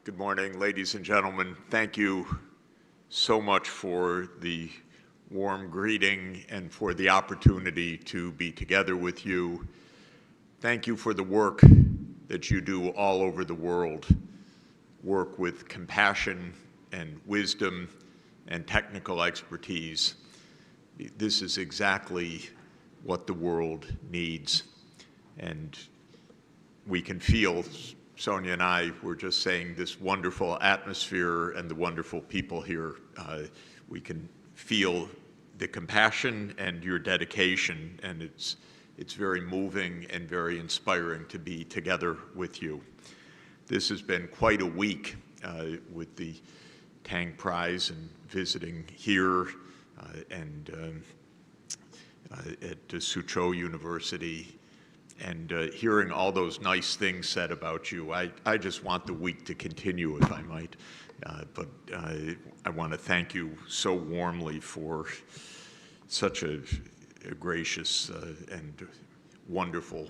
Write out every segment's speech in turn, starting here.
Good morning, ladies and gentlemen. Thank you so much for the warm greeting and for the opportunity to be together with you. Thank you for the work that you do all over the world. Work with compassion and wisdom and technical expertise. This is exactly what the world needs. And we can feel, Sonia and I were just saying, this wonderful atmosphere and the wonderful people here. We can feel the compassion and your dedication, and it's very moving and very inspiring to be together with you. This has been quite a week with the Tang Prize and visiting here and at Shu-Te University and hearing all those nice things said about you. I just want the week to continue, if I might. But I want to thank you so warmly for such a gracious and wonderful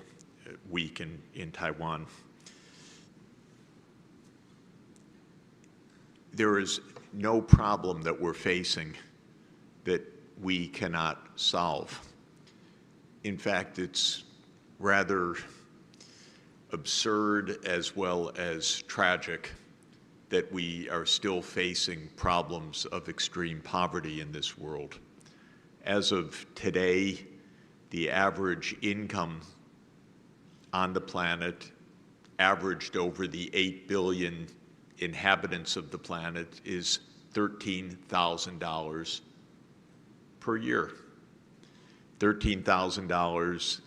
week in Taiwan. There is no problem that we're facing that we cannot solve. In fact, it's rather absurd as well as tragic that we are still facing problems of extreme poverty in this world. As of today, the average income on the planet, averaged over the 8 billion inhabitants of the planet, is $13,000 per year. $13,000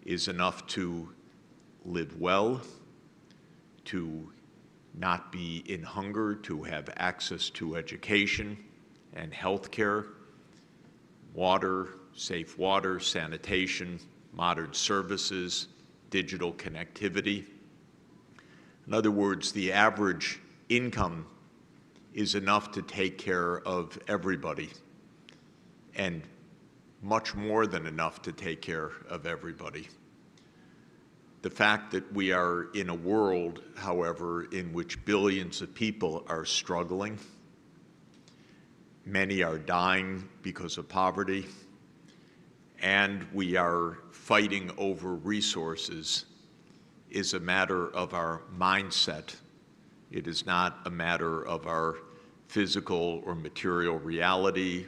is enough to live well, to not be in hunger, to have access to education and health care, water, safe water, sanitation, modern services, digital connectivity. In other words, the average income is enough to take care of everybody, and much more than enough to take care of everybody. The fact that we are in a world, however, in which billions of people are struggling, many are dying because of poverty, and we are fighting over resources is a matter of our mindset. It is not a matter of our physical or material reality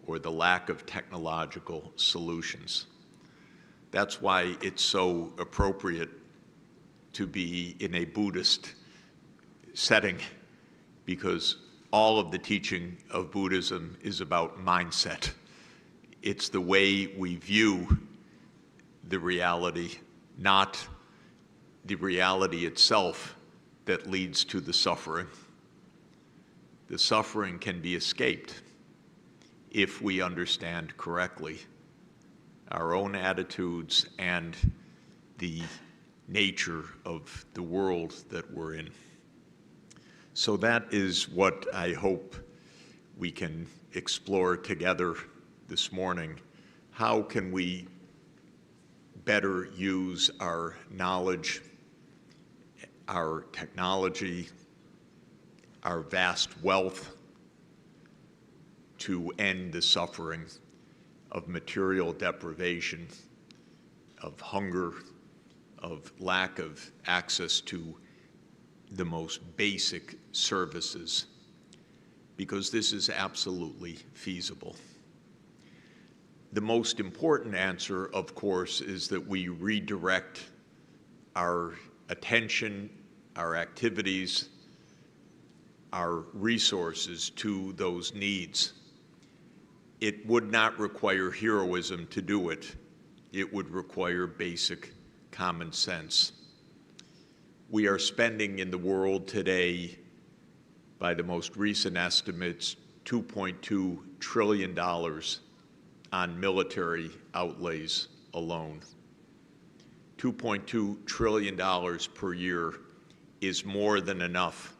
or the lack of technological solutions. That's why it's so appropriate to be in a Buddhist setting, because all of the teaching of Buddhism is about mindset. It's the way we view the reality, not the reality itself, that leads to the suffering. The suffering can be escaped if we understand correctly our own attitudes and the nature of the world that we're in. So that is what I hope we can explore together this morning. How can we better use our knowledge, our technology, our vast wealth to end the suffering of material deprivation, of hunger, of lack of access to the most basic services, because this is absolutely feasible. The most important answer, of course, is that we redirect our attention, our activities, our resources to those needs. It would not require heroism to do it. It would require basic common sense. We are spending in the world today, by the most recent estimates, $2.2 trillion on military outlays alone. $2.2 trillion per year is more than enough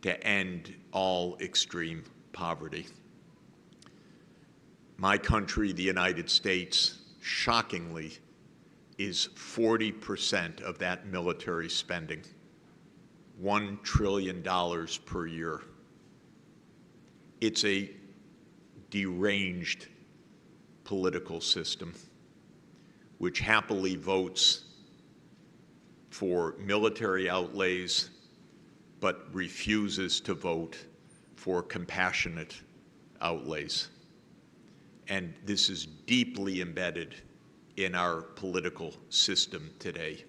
to end all extreme poverty. My country, the United States, shockingly, is 40% of that military spending. $1 trillion per year. It's a deranged political system which happily votes for military outlays but refuses to vote for compassionate outlays. And this is deeply embedded in our political system today.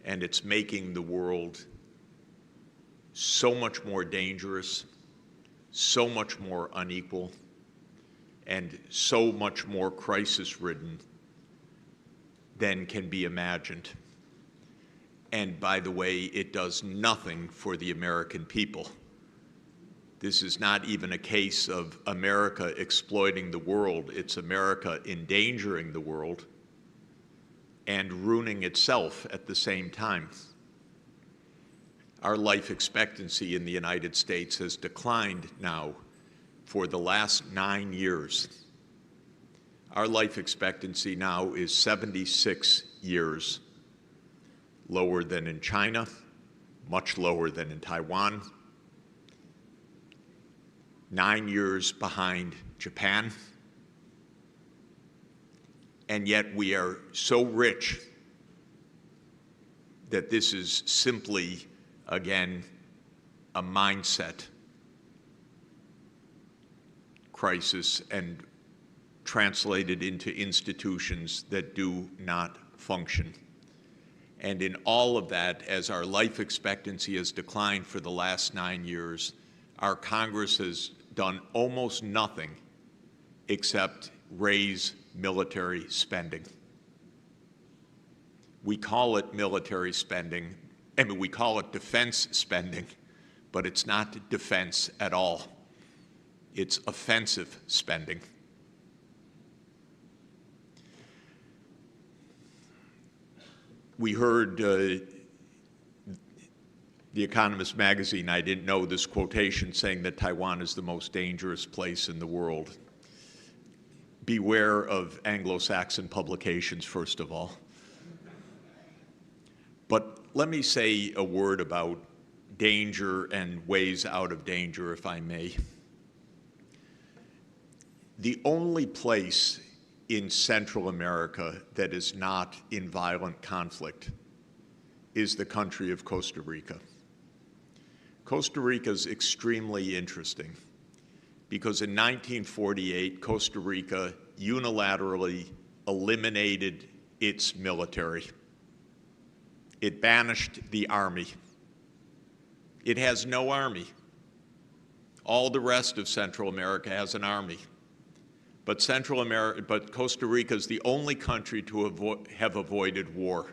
And it's making the world so much more dangerous, so much more unequal, and so much more crisis-ridden than can be imagined. And by the way, it does nothing for the American people. This is not even a case of America exploiting the world. It's America endangering the world and ruining itself at the same time. Our life expectancy in the United States has declined now for the last 9 years. Our life expectancy now is 76 years, lower than in China, much lower than in Taiwan, 9 years behind Japan, and yet we are so rich that this is simply, again, a mindset crisis and translated into institutions that do not function. And in all of that, as our life expectancy has declined for the last 9 years, our Congress has done almost nothing except raise military spending. We call it military spending. I mean, we call it defense spending, but it's not defense at all. It's offensive spending. We heard the Economist magazine, I didn't know this quotation saying that Taiwan is the most dangerous place in the world. Beware of Anglo-Saxon publications, first of all. But let me say a word about danger and ways out of danger, if I may. The only place in Central America that is not in violent conflict is the country of Costa Rica. Costa Rica is extremely interesting because in 1948, Costa Rica unilaterally eliminated its military. It banished the army. It has no army. All the rest of Central America has an army. But Costa Rica is the only country to have avoided war.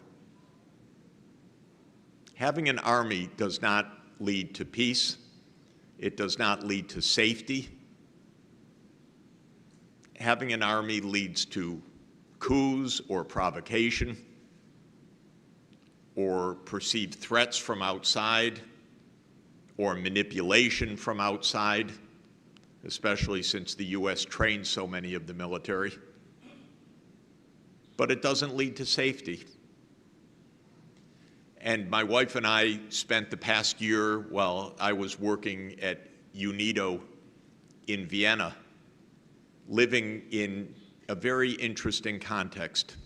Having an army does not lead to peace. It does not lead to safety. Having an army leads to coups or provocation or perceived threats from outside or manipulation from outside, especially since the U.S. trains so many of the military. But it doesn't lead to safety. And my wife and I spent the past year while I was working at UNIDO in Vienna, living in a very interesting context.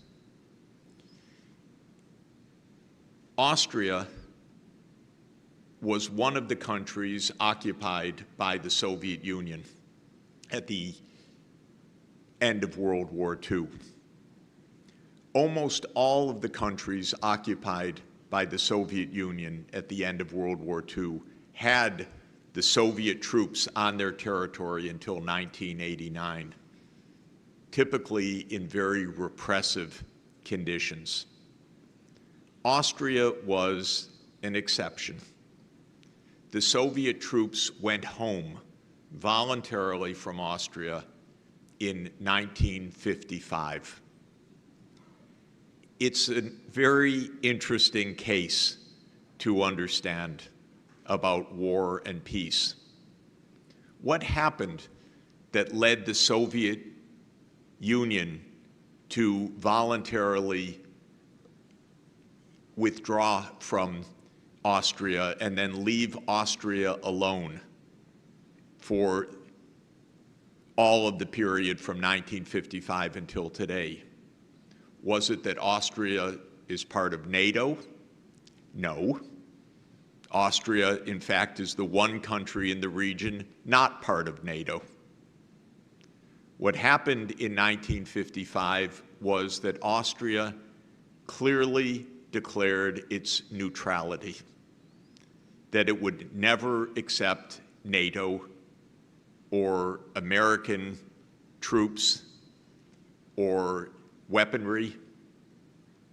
Austria was one of the countries occupied by the Soviet Union at the end of World War II. Almost all of the countries occupied by the Soviet Union at the end of World War II had the Soviet troops on their territory until 1989, typically in very repressive conditions. Austria was an exception. The Soviet troops went home voluntarily from Austria in 1955. It's a very interesting case to understand about war and peace. What happened that led the Soviet Union to voluntarily withdraw from Austria and then leave Austria alone for all of the period from 1955 until today? Was it that Austria is part of NATO? No. Austria, in fact, is the one country in the region not part of NATO. What happened in 1955 was that Austria clearly declared its neutrality, that it would never accept NATO or American troops or weaponry,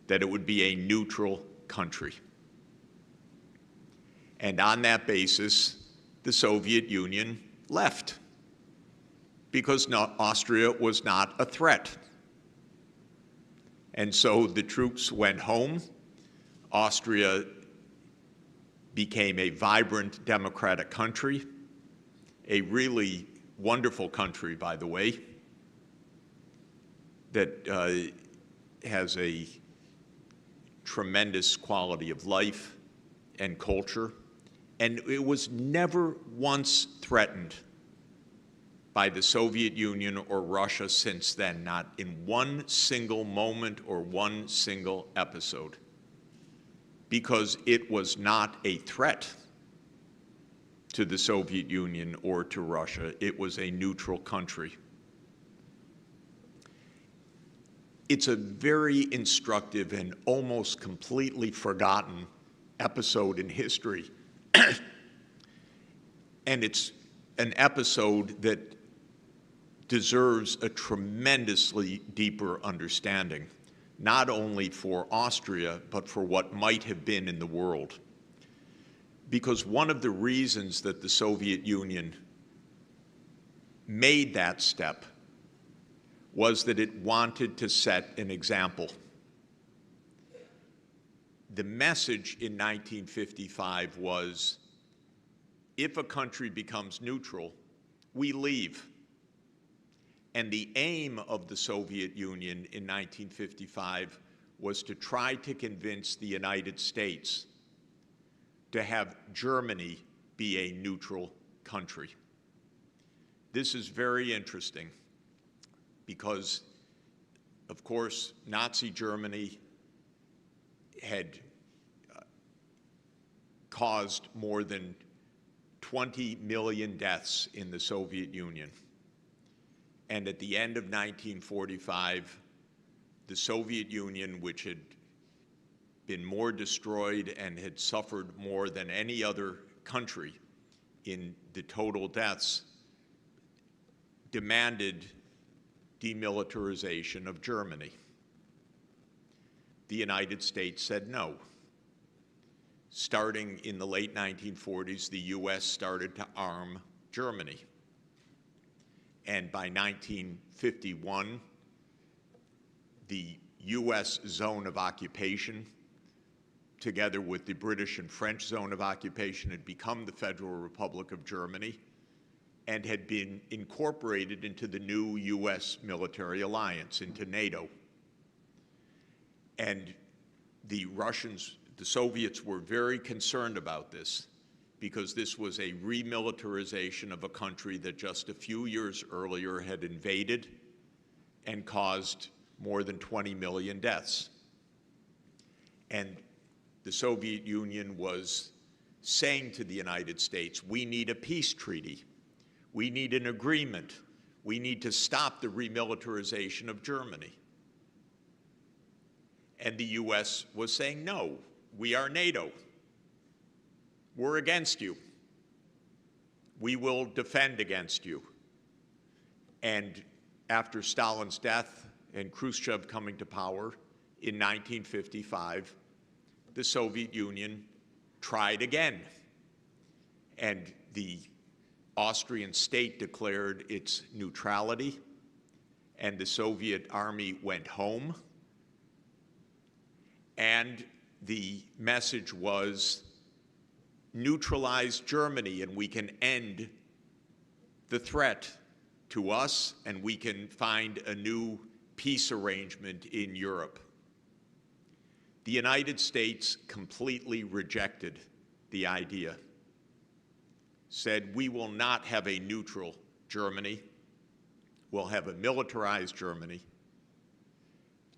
that it would be a neutral country. And on that basis, the Soviet Union left, because Austria was not a threat. And so the troops went home. Austria became a vibrant democratic country, a really wonderful country, by the way, that has a tremendous quality of life and culture. And it was never once threatened by the Soviet Union or Russia since then, not in one single moment or one single episode, because it was not a threat to the Soviet Union or to Russia. It was a neutral country. It's a very instructive and almost completely forgotten episode in history. And it's an episode that deserves a tremendously deeper understanding, not only for Austria, but for what might have been in the world. Because one of the reasons that the Soviet Union made that step was that it wanted to set an example. The message in 1955 was, if a country becomes neutral, we leave. And the aim of the Soviet Union in 1955 was to try to convince the United States to have Germany be a neutral country. This is very interesting because, of course, Nazi Germany had caused more than 20 million deaths in the Soviet Union. And at the end of 1945, the Soviet Union, which had been more destroyed and had suffered more than any other country in the total deaths, demanded demilitarization of Germany. The United States said no. Starting in the late 1940s, the US started to arm Germany. And by 1951, the US zone of occupation, together with the British and French zone of occupation, had become the Federal Republic of Germany and had been incorporated into the new US military alliance, into NATO. And the Russians, the Soviets were very concerned about this, because this was a remilitarization of a country that just a few years earlier had invaded and caused more than 20 million deaths. And the Soviet Union was saying to the United States, we need a peace treaty. We need an agreement. We need to stop the remilitarization of Germany. And the US was saying, no, we are NATO. We're against you. We will defend against you. And after Stalin's death and Khrushchev coming to power in 1955, the Soviet Union tried again. And the Austrian state declared its neutrality, and the Soviet army went home. And the message was, neutralize Germany and we can end the threat to us and we can find a new peace arrangement in Europe. The United States completely rejected the idea, said we will not have a neutral Germany, we'll have a militarized Germany.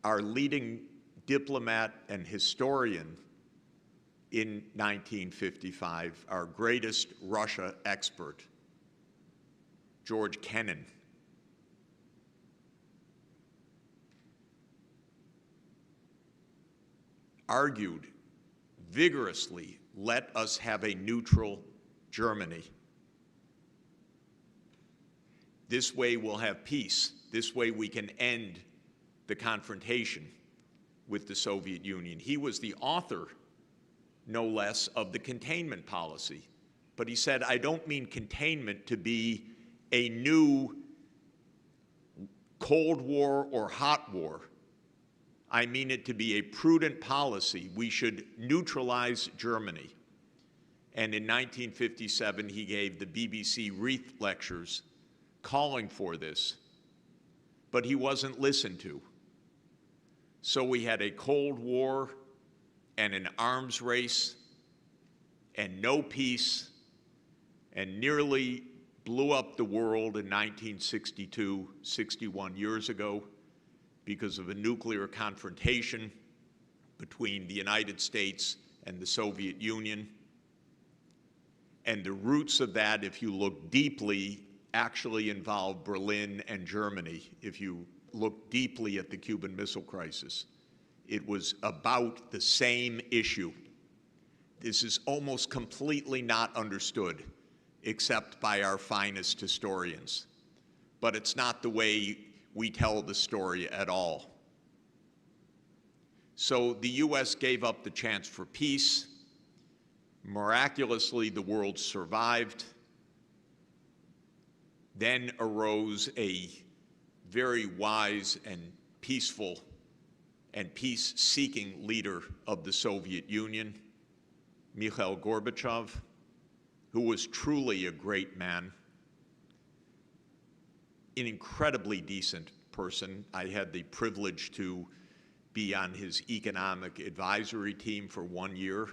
Our leading diplomat and historian in 1955, our greatest Russia expert, George Kennan, argued vigorously, let us have a neutral Germany. This way we'll have peace. This way we can end the confrontation with the Soviet Union. He was the author, no less, of the containment policy. But he said, I don't mean containment to be a new Cold War or hot war. I mean it to be a prudent policy. We should neutralize Germany. And in 1957, he gave the BBC Wreath lectures calling for this. But he wasn't listened to. So we had a Cold War and an arms race and no peace, and nearly blew up the world in 1962, 61 years ago, because of a nuclear confrontation between the United States and the Soviet Union. And the roots of that, if you look deeply, actually involve Berlin and Germany. If you look deeply at the Cuban Missile Crisis, it was about the same issue. This is almost completely not understood, except by our finest historians. But it's not the way we tell the story at all. So the US gave up the chance for peace. Miraculously, the world survived. Then arose a very wise and peaceful and peace-seeking leader of the Soviet Union, Mikhail Gorbachev, who was truly a great man, an incredibly decent person. I had the privilege to be on his economic advisory team for 1 year,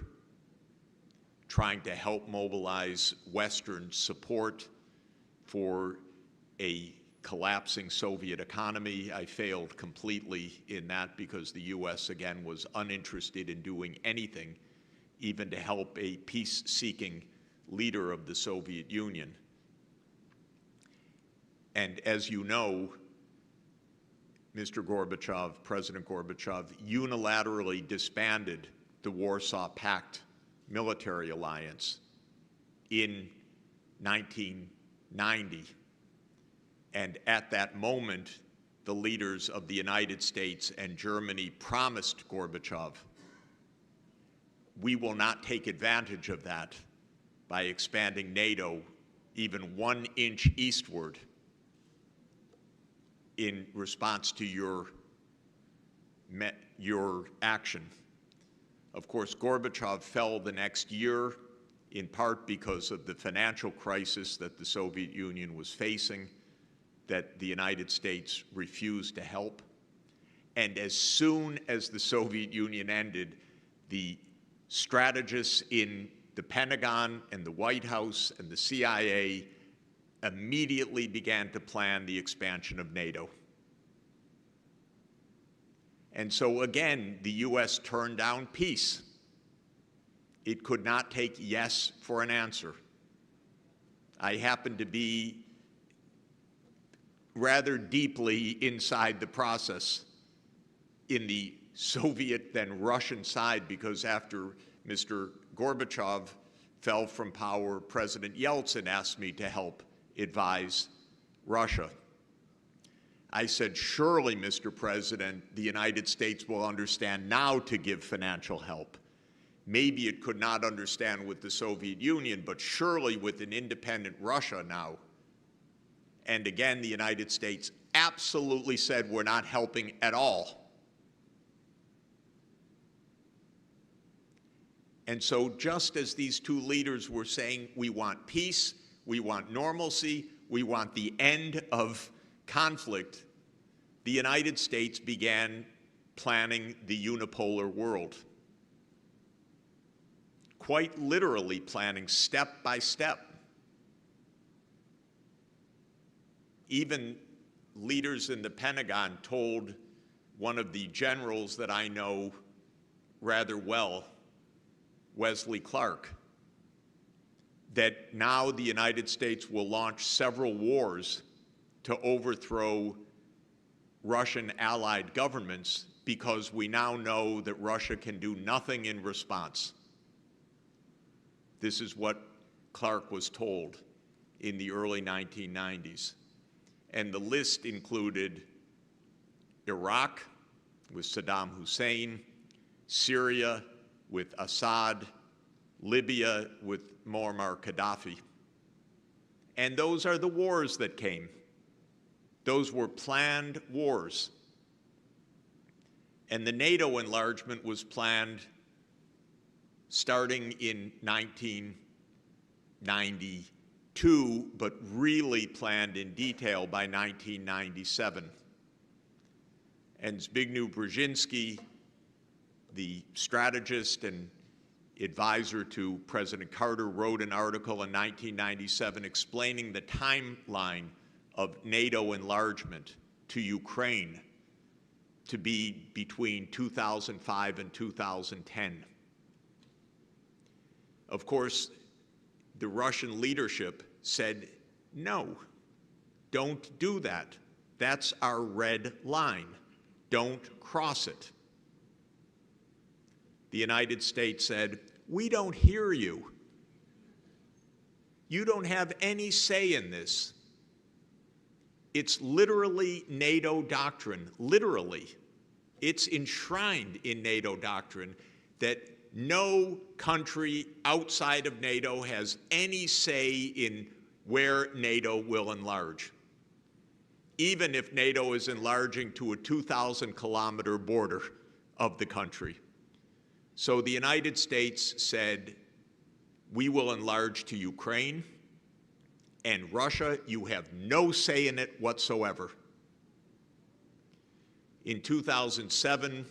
trying to help mobilize Western support for a collapsing Soviet economy. I failed completely in that because the US, again, was uninterested in doing anything, even to help a peace-seeking leader of the Soviet Union. And as you know, Mr. Gorbachev, President Gorbachev, unilaterally disbanded the Warsaw Pact military alliance in 1990. And at that moment, the leaders of the United States and Germany promised Gorbachev, we will not take advantage of that by expanding NATO even 1 inch eastward in response to your action. Of course, Gorbachev fell the next year, in part because of the financial crisis that the Soviet Union was facing, that the United States refused to help. And as soon as the Soviet Union ended, the strategists in the Pentagon and the White House and the CIA immediately began to plan the expansion of NATO. And so again, the US turned down peace. It could not take yes for an answer. I happen to be rather deeply inside the process in the Soviet then Russian side, because after Mr. Gorbachev fell from power, President Yeltsin asked me to help advise Russia. I said, surely, Mr. President, the United States will understand now to give financial help. Maybe it could not understand with the Soviet Union, but surely with an independent Russia now. And again, the United States absolutely said we're not helping at all. And so just as these two leaders were saying, we want peace, we want normalcy, we want the end of conflict, the United States began planning the unipolar world. quite literally planning step by step. Even leaders in the Pentagon told one of the generals that I know rather well, Wesley Clark, that now the United States will launch several wars to overthrow Russian allied governments because we now know that Russia can do nothing in response. This is what Clark was told in the early 1990s. And the list included Iraq with Saddam Hussein, Syria with Assad, Libya with Muammar Gaddafi. And those are the wars that came. Those were planned wars. And the NATO enlargement was planned starting in 1992, but really planned in detail by 1997. And Zbigniew Brzezinski, the strategist and advisor to President Carter, wrote an article in 1997 explaining the timeline of NATO enlargement to Ukraine to be between 2005 and 2010. Of course, the Russian leadership said, no, don't do that. That's our red line. Don't cross it. The United States said, we don't hear you. You don't have any say in this. It's literally NATO doctrine, literally. It's enshrined in NATO doctrine that no country outside of NATO has any say in where NATO will enlarge, even if NATO is enlarging to a 2,000-kilometer border of the country. So the United States said, we will enlarge to Ukraine, and Russia, you have no say in it whatsoever. In 2007,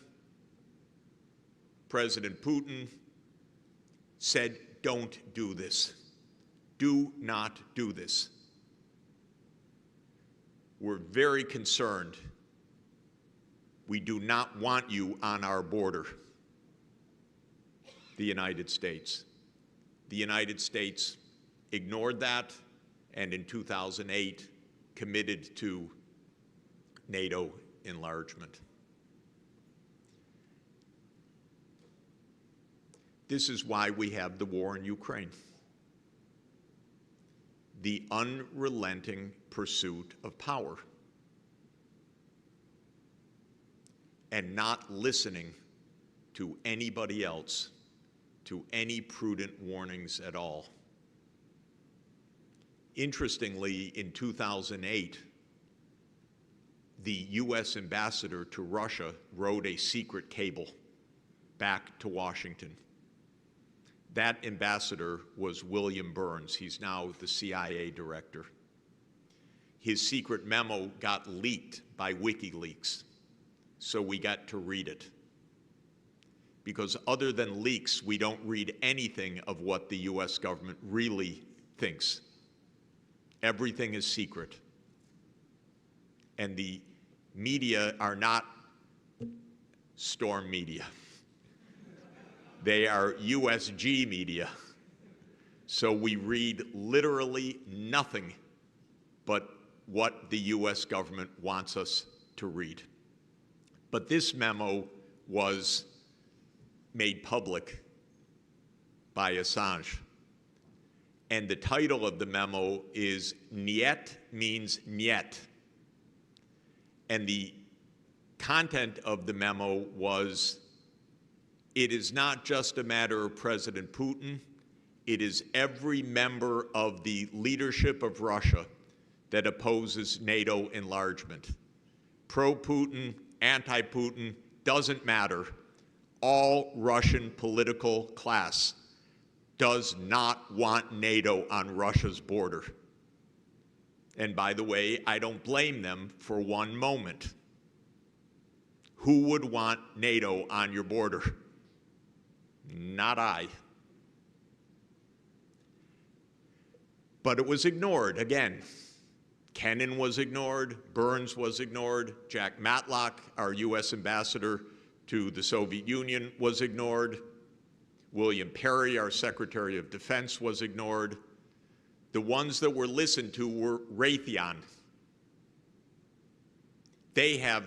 President Putin said, don't do this. Do not do this. We're very concerned. We do not want you on our border. The United States. The United States ignored that, and in 2008 committed to NATO enlargement. This is why we have the war in Ukraine. The unrelenting pursuit of power and not listening to anybody else, to any prudent warnings at all. Interestingly, in 2008, the US ambassador to Russia rode a secret cable back to Washington. That ambassador was William Burns. He's now the CIA director. His secret memo got leaked by WikiLeaks, so we got to read it. Because other than leaks, we don't read anything of what the US government really thinks. Everything is secret. And the media are not storm media. They are USG media. So we read literally nothing but what the US government wants us to read. But this memo was made public by Assange. And the title of the memo is Niet means Niet. And the content of the memo was, it is not just a matter of President Putin, it is every member of the leadership of Russia that opposes NATO enlargement. Pro-Putin, anti-Putin, doesn't matter. All Russian political class does not want NATO on Russia's border. And by the way, I don't blame them for one moment. Who would want NATO on your border? Not I. But it was ignored again. Kennan was ignored, Burns was ignored, Jack Matlock, our US ambassador to the Soviet Union, was ignored, William Perry, our Secretary of Defense, was ignored. The ones that were listened to were Raytheon. They have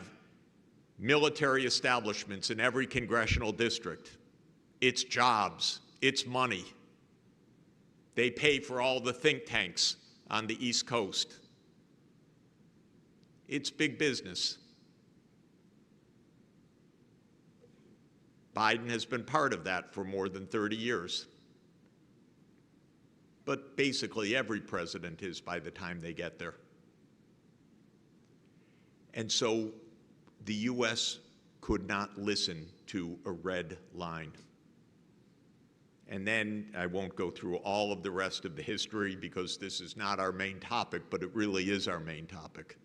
military establishments in every congressional district. It's jobs, it's money. They pay for all the think tanks on the East Coast. It's big business. Biden has been part of that for more than 30 years. But basically every president is by the time they get there. And so the US could not listen to a red line. And then I won't go through all of the rest of the history because this is not our main topic, but it really is our main topic.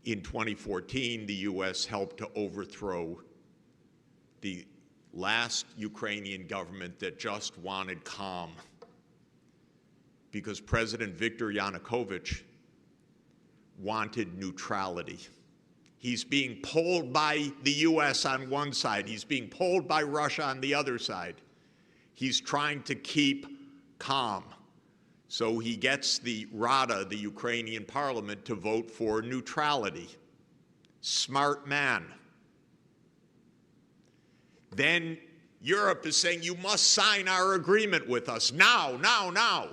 In 2014, the US helped to overthrow the last Ukrainian government that just wanted calm, because President Viktor Yanukovych wanted neutrality. He's being pulled by the US on one side. He's being pulled by Russia on the other side. He's trying to keep calm. So he gets the Rada, the Ukrainian parliament, to vote for neutrality. Smart man. Then Europe is saying, you must sign our agreement with us now, now, now.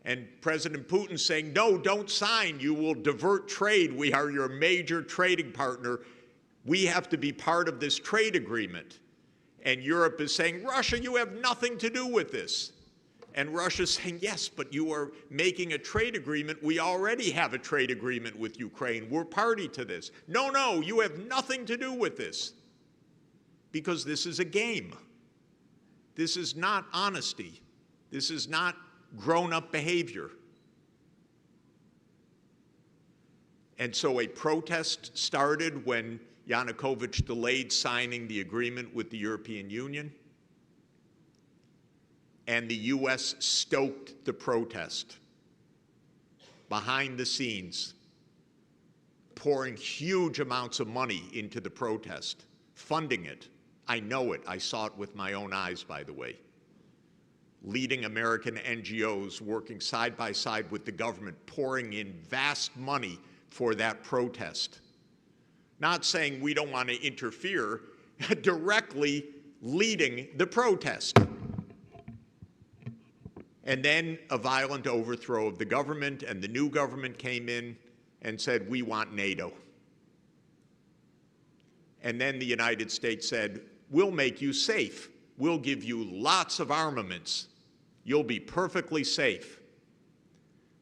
And President Putin's saying, no, don't sign. You will divert trade. We are your major trading partner. We have to be part of this trade agreement. And Europe is saying, Russia, you have nothing to do with this. And Russia's saying, yes, but you are making a trade agreement. We already have a trade agreement with Ukraine. We're party to this. No, no, you have nothing to do with this. Because this is a game. This is not honesty. This is not grown-up behavior. And so a protest started when Yanukovych delayed signing the agreement with the European Union. And the US stoked the protest behind the scenes, pouring huge amounts of money into the protest, funding it. I know it. I saw it with my own eyes, by the way. Leading American NGOs working side by side with the government, pouring in vast money for that protest. Not saying we don't want to interfere, directly leading the protest. And then a violent overthrow of the government, and the new government came in and said, we want NATO. And then the United States said, we'll make you safe. We'll give you lots of armaments. You'll be perfectly safe.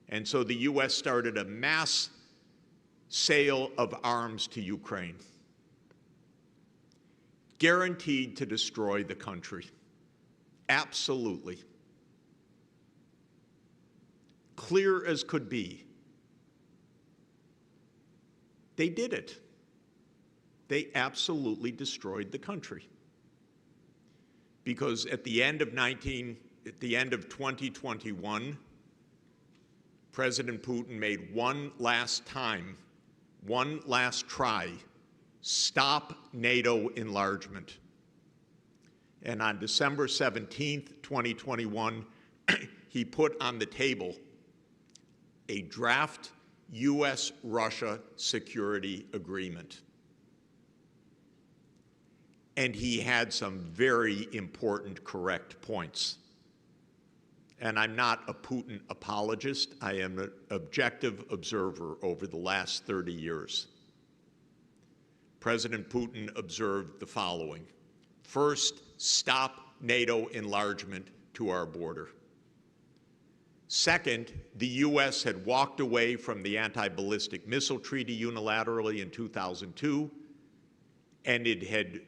And so the US started a mass sale of arms to Ukraine, guaranteed to destroy the country. Absolutely. Clear as could be. They did it. They absolutely destroyed the country. Because at the end of 2021, President Putin made one last try, stop NATO enlargement. And on December 17th, 2021, he put on the table a draft US-Russia security agreement. And he had some very important correct points. And I'm not a Putin apologist. I am an objective observer over the last 30 years. President Putin observed the following. First, stop NATO enlargement to our border. Second, the US had walked away from the anti-ballistic missile treaty unilaterally in 2002, and it had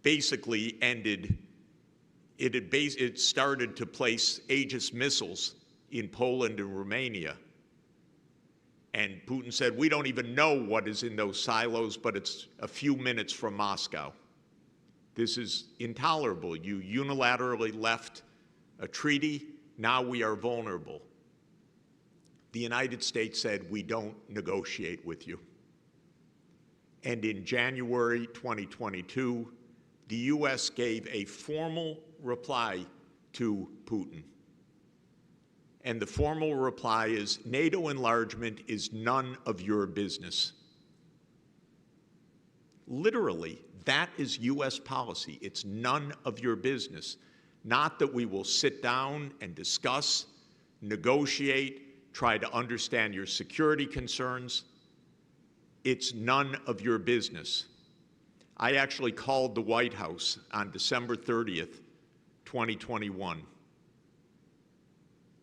basically ended, it started to place Aegis missiles in Poland and Romania. And Putin said, we don't even know what is in those silos, but it's a few minutes from Moscow. This is intolerable. You unilaterally left a treaty. Now we are vulnerable. The United States said, we don't negotiate with you. And in January 2022, the US gave a formal reply to Putin. And the formal reply is, NATO enlargement is none of your business. Literally, that is US policy. It's none of your business. Not that we will sit down and discuss, negotiate, try to understand your security concerns. It's none of your business. I actually called the White House on December 30th, 2021,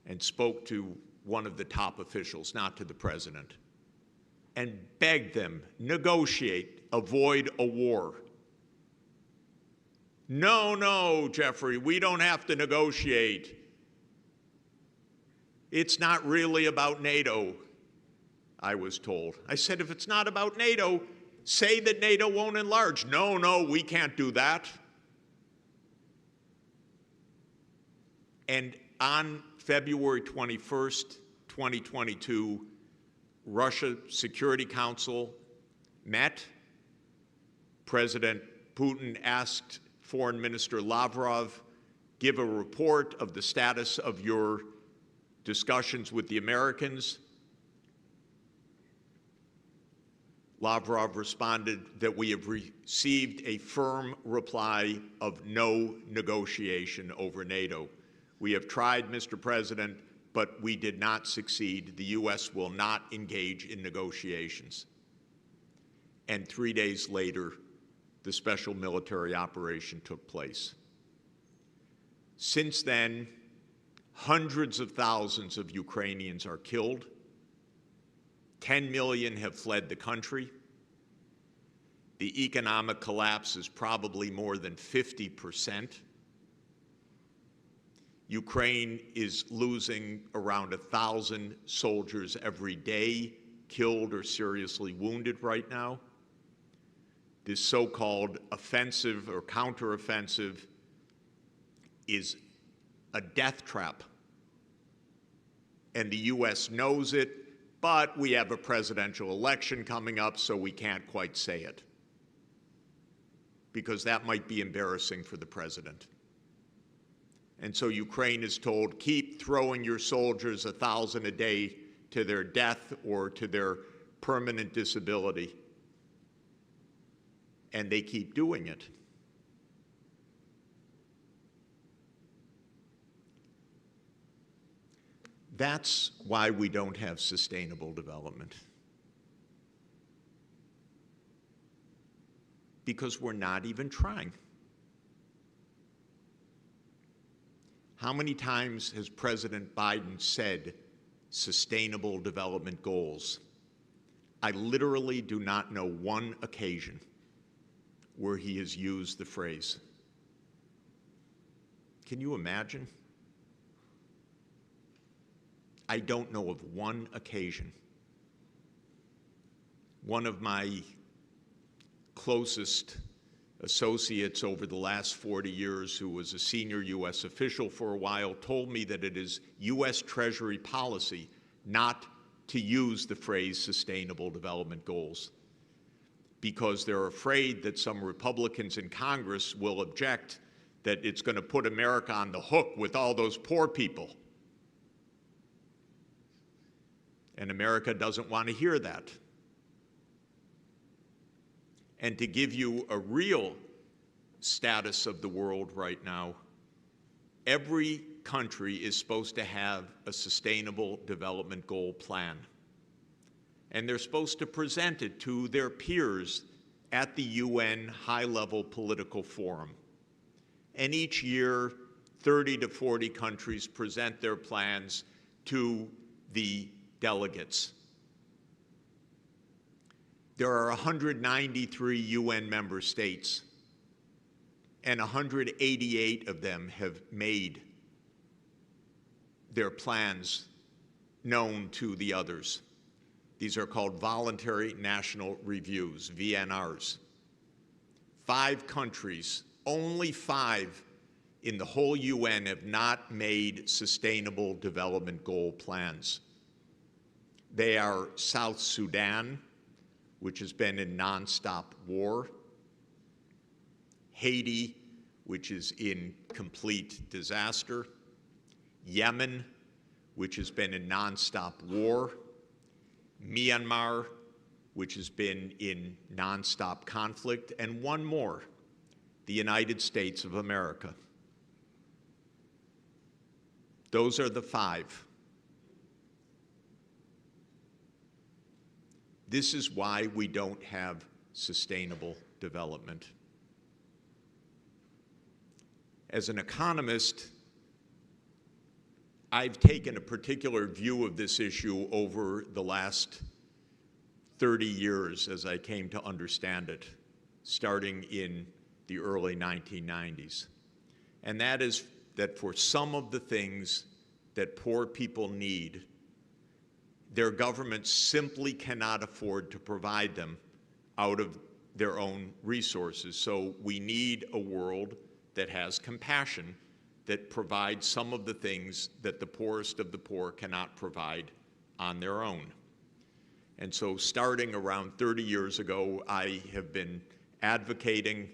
and spoke to one of the top officials, not to the president, and begged them, negotiate, avoid a war. No, no, Jeffrey, we don't have to negotiate. It's not really about NATO, I was told. I said, if it's not about NATO, say that NATO won't enlarge. No, no, we can't do that. And on February 21st, 2022, Russia Security Council met. President Putin asked Foreign Minister Lavrov, give a report of the status of your discussions with the Americans. Lavrov responded that we have received a firm reply of no negotiation over NATO. We have tried, Mr. President, but we did not succeed. The U.S. will not engage in negotiations. And 3 days later, the special military operation took place. Since then, hundreds of thousands of Ukrainians are killed. 10 million have fled the country. The economic collapse is probably more than 50%. Ukraine is losing around 1,000 soldiers every day, killed or seriously wounded right now. This so-called offensive or counteroffensive is a death trap. And the U.S. knows it, but we have a presidential election coming up, so we can't quite say it, because that might be embarrassing for the president. And so Ukraine is told, keep throwing your soldiers 1,000 a day to their death or to their permanent disability. And they keep doing it. That's why we don't have sustainable development. Because we're not even trying. How many times has President Biden said sustainable development goals? I literally do not know one occasion where he has used the phrase. Can you imagine? I don't know of one occasion. One of my closest associates over the last 40 years, who was a senior U.S. official for a while, told me that it is U.S. Treasury policy not to use the phrase sustainable development goals, because they're afraid that some Republicans in Congress will object that it's going to put America on the hook with all those poor people. And America doesn't want to hear that. And to give you a real status of the world right now, every country is supposed to have a sustainable development goal plan. And they're supposed to present it to their peers at the UN high-level political forum. And each year, 30 to 40 countries present their plans to the delegates. There are 193 UN member states, and 188 of them have made their plans known to the others. These are called voluntary national reviews, VNRs. 5 countries, only 5 in the whole UN have not made sustainable development goal plans. They are South Sudan, which has been in nonstop war, Haiti, which is in complete disaster, Yemen, which has been in nonstop war, Myanmar, which has been in nonstop conflict, and one more, the United States of America. Those are the 5. This is why we don't have sustainable development. As an economist, I've taken a particular view of this issue over the last 30 years as I came to understand it, starting in the early 1990s. And that is that for some of the things that poor people need, their governments simply cannot afford to provide them out of their own resources. So we need a world that has compassion, that provides some of the things that the poorest of the poor cannot provide on their own. And so starting around 30 years ago, I have been advocating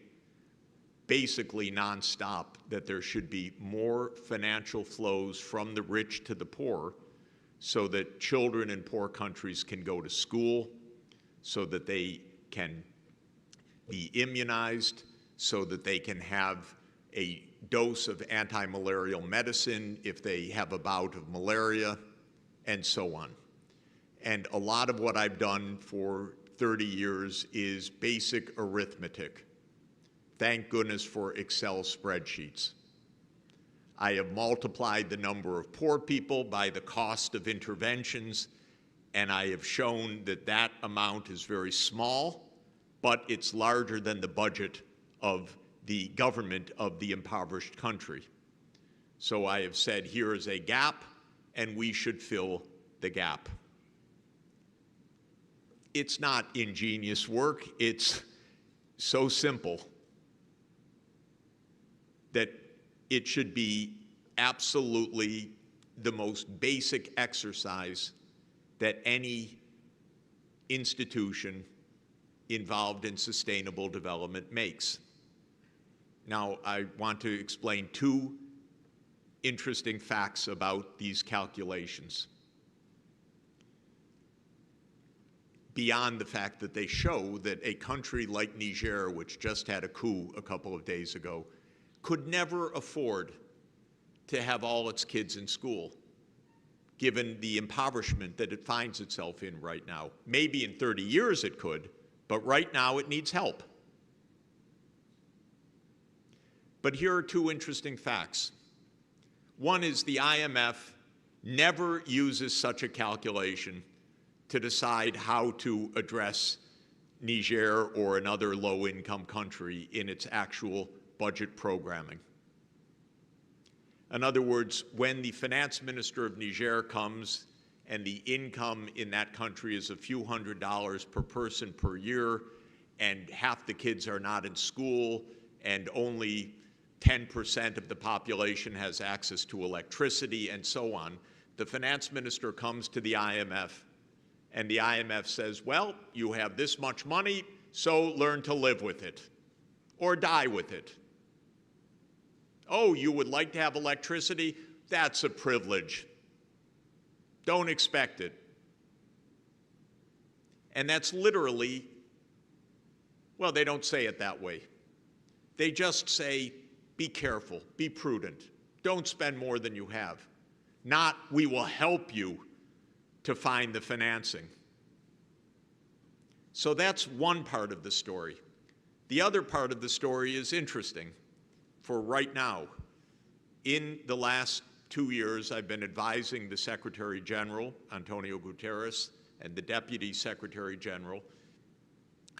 basically nonstop that there should be more financial flows from the rich to the poor so that children in poor countries can go to school, so that they can be immunized, so that they can have a dose of anti-malarial medicine if they have a bout of malaria, and so on. And a lot of what I've done for 30 years is basic arithmetic. Thank goodness for Excel spreadsheets. I have multiplied the number of poor people by the cost of interventions, and I have shown that that amount is very small, but it's larger than the budget of the government of the impoverished country. So I have said, here is a gap, and we should fill the gap. It's not ingenious work. It's so simple that it should be absolutely the most basic exercise that any institution involved in sustainable development makes. Now, I want to explain 2 interesting facts about these calculations, beyond the fact that they show that a country like Niger, which just had a coup a couple of days ago, could never afford to have all its kids in school, given the impoverishment that it finds itself in right now. Maybe in 30 years it could, but right now it needs help. But here are 2 interesting facts. One is the IMF never uses such a calculation to decide how to address Niger or another low-income country in its actual budget programming. In other words, when the finance minister of Niger comes and the income in that country is a few $100s per person per year, and half the kids are not in school, and only 10% of the population has access to electricity, and so on, the finance minister comes to the IMF, and the IMF says, well, you have this much money, so learn to live with it, or die with it. Oh, you would like to have electricity? That's a privilege. Don't expect it. And that's literally, well, they don't say it that way. They just say, be careful, be prudent, don't spend more than you have. Not, we will help you to find the financing. So that's one part of the story. The other part of the story is interesting. For right now, in the last 2 years, I've been advising the Secretary General, Antonio Guterres, and the Deputy Secretary General,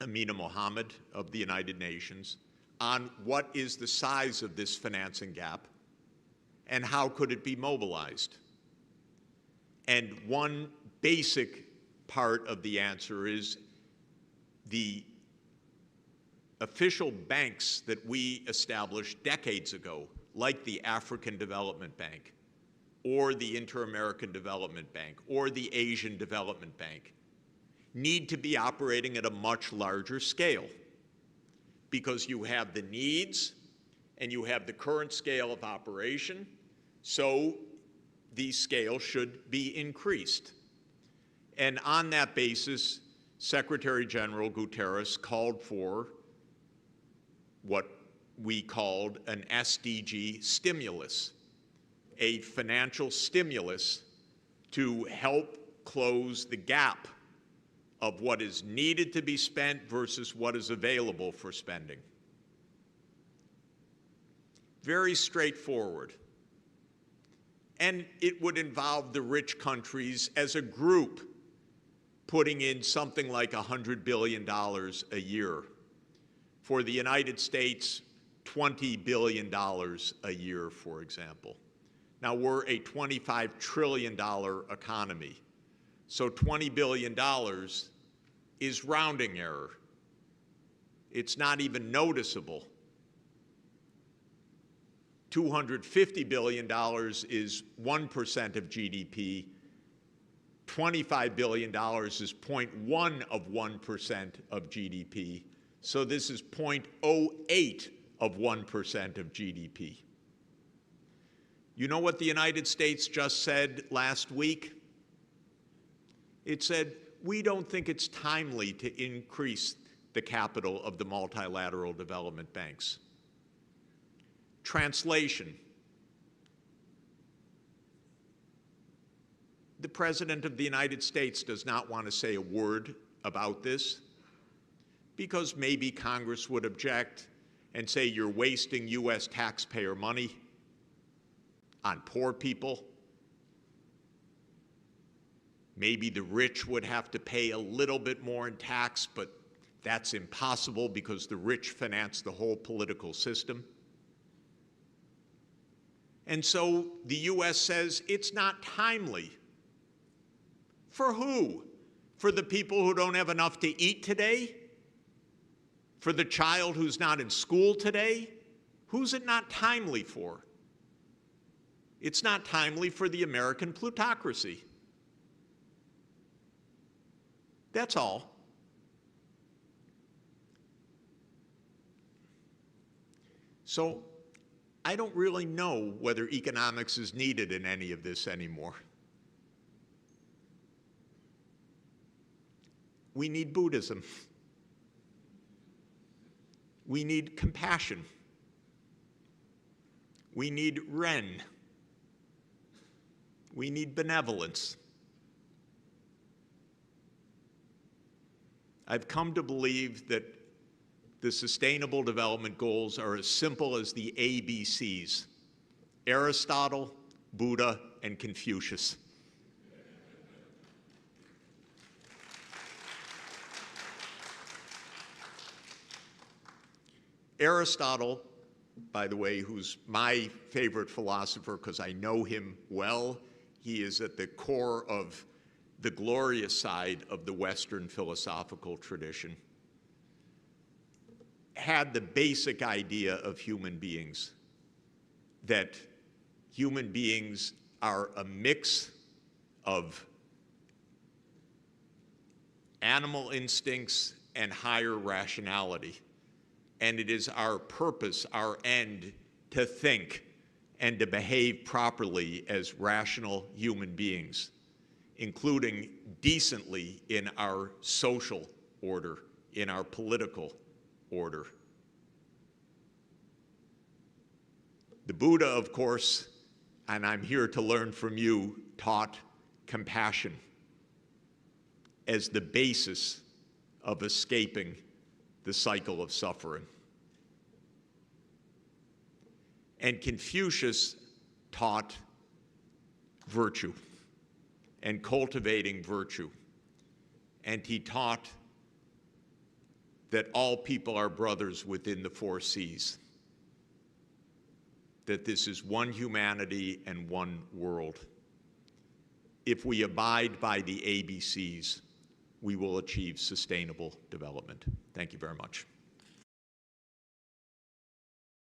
Amina Mohammed of the United Nations, on what is the size of this financing gap and how could it be mobilized. And one basic part of the answer is the official banks that we established decades ago, like the African Development Bank, or the Inter-American Development Bank, or the Asian Development Bank, need to be operating at a much larger scale, because you have the needs and you have the current scale of operation, so these scales should be increased. And on that basis, Secretary General Guterres called for what we called an SDG stimulus, a financial stimulus to help close the gap of what is needed to be spent versus what is available for spending. Very straightforward. And it would involve the rich countries as a group putting in something like $100 billion a year. For the United States, $20 billion a year, for example. Now, we're a $25 trillion economy. So $20 billion is rounding error. It's not even noticeable. $250 billion is 1% of GDP. $25 billion is 0.1 of 1% of GDP. So this is 0.08 of 1% of GDP. You know what the United States just said last week? It said, we don't think it's timely to increase the capital of the multilateral development banks. Translation. The President of the United States does not want to say a word about this because maybe Congress would object and say you're wasting US taxpayer money on poor people. Maybe the rich would have to pay a little bit more in tax, but that's impossible because the rich finance the whole political system. And so the US says it's not timely. For who? For the people who don't have enough to eat today? For the child who's not in school today? Who's it not timely for? It's not timely for the American plutocracy. That's all. So I don't really know whether economics is needed in any of this anymore. We need Buddhism. We need compassion. We need Ren. We need benevolence. I've come to believe that the Sustainable Development Goals are as simple as the ABCs: Aristotle, Buddha, and Confucius. Aristotle, by the way, who's my favorite philosopher because I know him well, he is at the core of the glorious side of the Western philosophical tradition, had the basic idea of human beings, that human beings are a mix of animal instincts and higher rationality. And it is our purpose, our end, to think and to behave properly as rational human beings, including decently in our social order, in our political order. The Buddha, of course, and I'm here to learn from you, taught compassion as the basis of escaping the cycle of suffering. And Confucius taught virtue and cultivating virtue. And he taught that all people are brothers within the four C's, that this is one humanity and one world. If we abide by the ABCs, we will achieve sustainable development. Thank you very much.